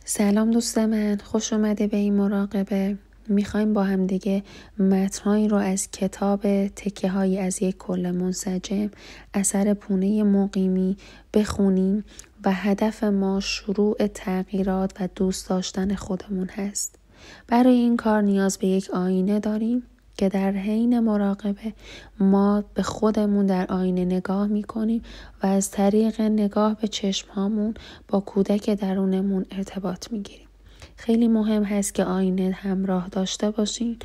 سلام دوست من، خوش اومده به این مراقبه. میخوایم با هم دیگه متنهایی رو از کتاب تکه هایی از یک کل منسجم اثر پونه مقیمی بخونیم و هدف ما شروع تغییرات و دوست داشتن خودمون هست. برای این کار نیاز به یک آینه داریم که در حین مراقبه ما به خودمون در آینه نگاه میکنیم و از طریق نگاه به چشمهامون با کودک درونمون ارتباط میگیریم. خیلی مهم هست که آینه همراه داشته باشین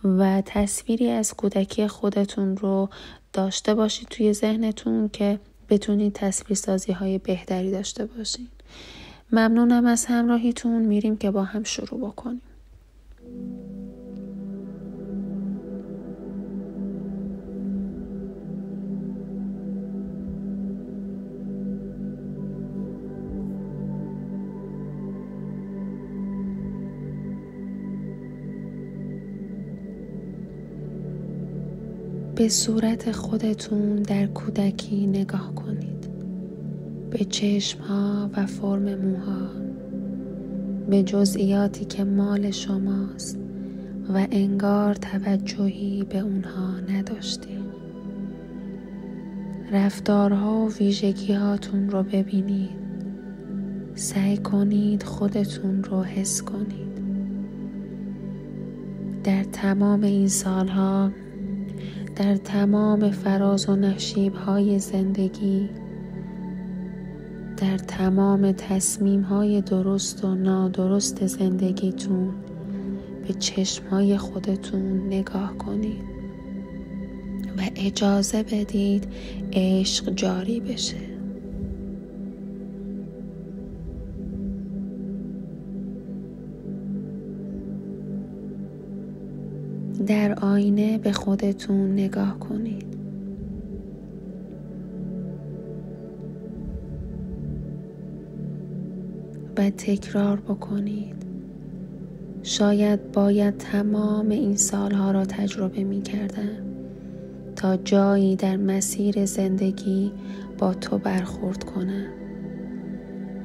و تصویری از کودکی خودتون رو داشته باشید توی ذهنتون که بتونید تصویرسازی های بهتری داشته باشین. ممنونم از همراهیتون. میریم که با هم شروع بکنیم. به صورت خودتون در کودکی نگاه کنید. به چشمها و فرم موها، به جزئیاتی که مال شماست و انگار توجهی به اونها نداشتید. رفتارها و ویژگی‌هاتون رو ببینید. سعی کنید خودتون رو حس کنید. در تمام این سالها، در تمام فراز و نشیب‌های زندگی، در تمام تصمیم‌های درست و نادرست زندگیتون به چشم‌های خودتون نگاه کنید و اجازه بدید عشق جاری بشه. در آینه به خودتون نگاه کنید. و تکرار بکنید. شاید باید تمام این سالها را تجربه می کردم تا جایی در مسیر زندگی با تو برخورد کنم.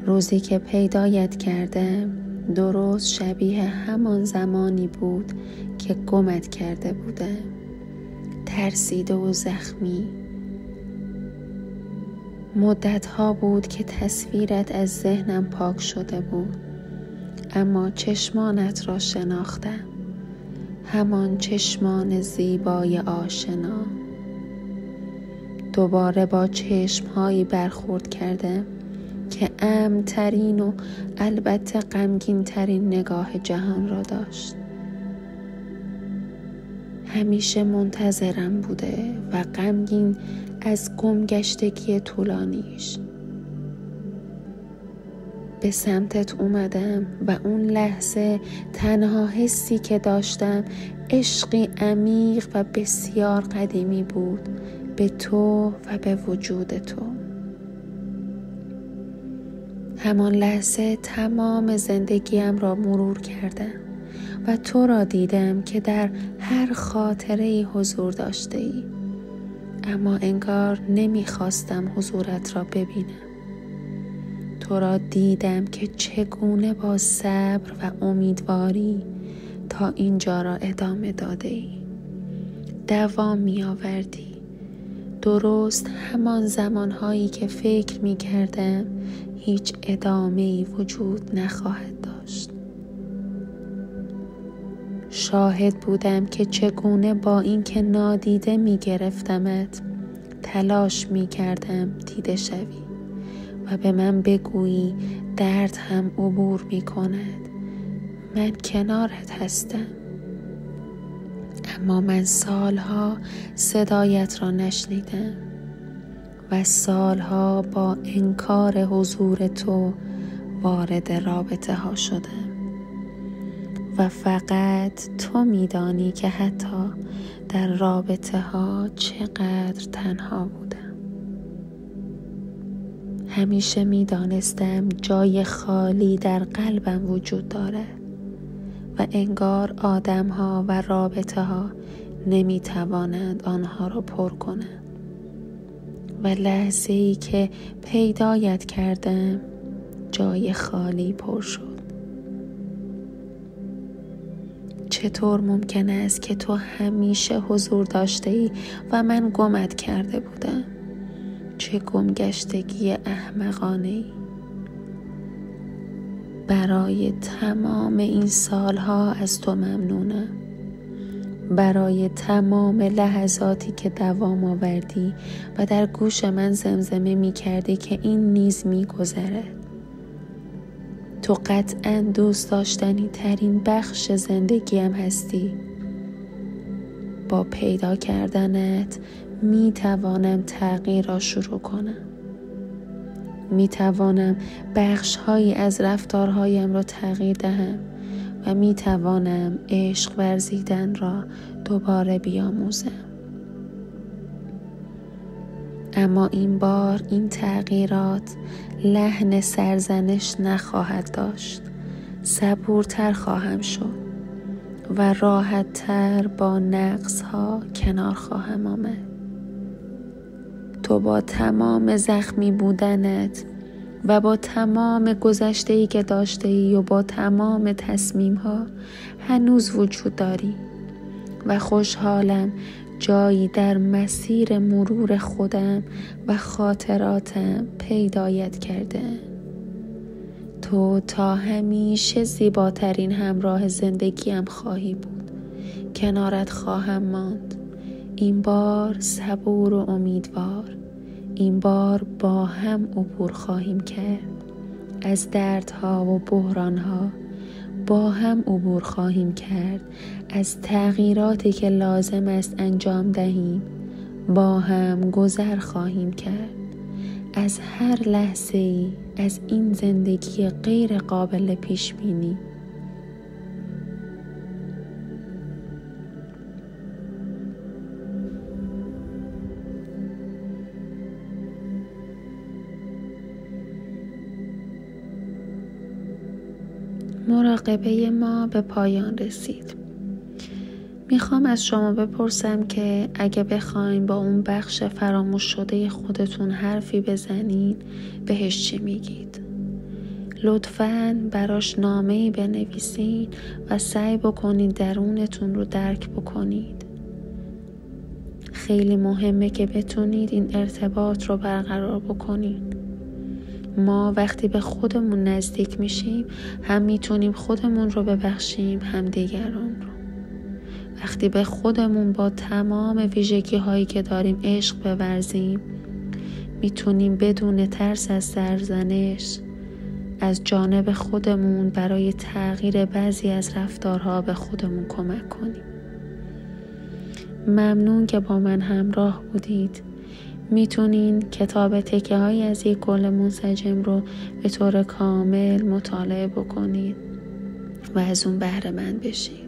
روزی که پیدایت کردم درست شبیه همان زمانی بود که گمت کرده بودم، ترسیده و زخمی. مدتها بود که تصویرت از ذهنم پاک شده بود، اما چشمانت را شناختم، همان چشمان زیبای آشنا. دوباره با چشمهایی برخورد کردم که امن‌ترین و البته غمگین‌ترین نگاه جهان را داشت. همیشه منتظرم بوده و غمگین از گمگشتگی طولانیش. به سمتت اومدم و اون لحظه تنها حسی که داشتم عشقی عمیق و بسیار قدیمی بود به تو و به وجود تو. همان لحظه تمام زندگیم را مرور کردم و تو را دیدم که در هر خاطره‌ای حضور داشته ای، اما انگار نمیخواستم حضورت را ببینم. تو را دیدم که چگونه با صبر و امیدواری تا اینجا را ادامه داده ای. دوام می آوردی. درست همان زمانهایی که فکر می کردم هیچ ادامه‌ای وجود نخواهد داشت. شاهد بودم که چگونه با اینکه نادیده می گرفتمت تلاش می کردم دیده شوی و به من بگویی درد هم عبور می کند. من کنارت هستم. اما من سالها صدایت را نشنیدم و سالها با انکار حضور تو وارد رابطه ها شدم و فقط تو میدانی که حتی در رابطه ها چقدر تنها بودم. همیشه میدانستم جای خالی در قلبم وجود دارد و انگار آدم ها و رابطه ها نمیتوانند آنها را پر کنند. و لحظه‌ای که پیدایت کردم جای خالی پر شد چطور ممکن است که تو همیشه حضور داشته ای و من گمت کرده بودم؟ چه گمگشتگی احمقانه ای. برای تمام این سالها از تو ممنونم. برای تمام لحظاتی که دوام آوردی و در گوش من زمزمه می کردی که این نیز می گذرد. تو قطعاً دوست داشتنی ترین بخش زندگیم هستی. با پیدا کردنت می توانم تغییر را شروع کنم. می توانم بخش‌هایی از رفتارهایم را تغییر دهم و می توانم عشق ورزیدن را دوباره بیاموزم. اما این بار این تغییرات لحن سرزنش نخواهد داشت. صبورتر خواهم شد و راحت‌تر با نقص‌ها کنار خواهم آمد. تو با تمام زخمی بودنت و با تمام گذشته‌ای که داشته‌ای و با تمام تصمیم‌ها هنوز وجود داری و خوشحالم جایی در مسیر مرور خودم و خاطراتم پیدایت کرده. تو تا همیشه زیباترین همراه زندگیم خواهی بود. کنارت خواهم ماند. این بار صبور و امیدوار. این بار با هم عبور خواهیم کرد. از دردها و بحرانها با هم عبور خواهیم کرد. از تغییراتی که لازم است انجام دهیم با هم گذر خواهیم کرد. از هر لحظه ای از این زندگی غیر قابل پیش بینی. مراقبه ما به پایان رسید. میخوام از شما بپرسم که اگه بخواین با اون بخش فراموش شده خودتون حرفی بزنین بهش چی میگید؟ لطفاً براش نامه‌ای بنویسین و سعی بکنید درونتون رو درک بکنید. خیلی مهمه که بتونید این ارتباط رو برقرار بکنید. ما وقتی به خودمون نزدیک میشیم هم میتونیم خودمون رو ببخشیم هم دیگران رو. وقتی به خودمون با تمام ویژگی هایی که داریم عشق بورزیم میتونیم بدون ترس از سرزنش از جانب خودمون برای تغییر بعضی از رفتارها به خودمون کمک کنیم. ممنون که با من همراه بودید. میتونین کتاب تکه هایی از یک کل منسجم رو به طور کامل مطالعه بکنید و از اون بهره مند بشید.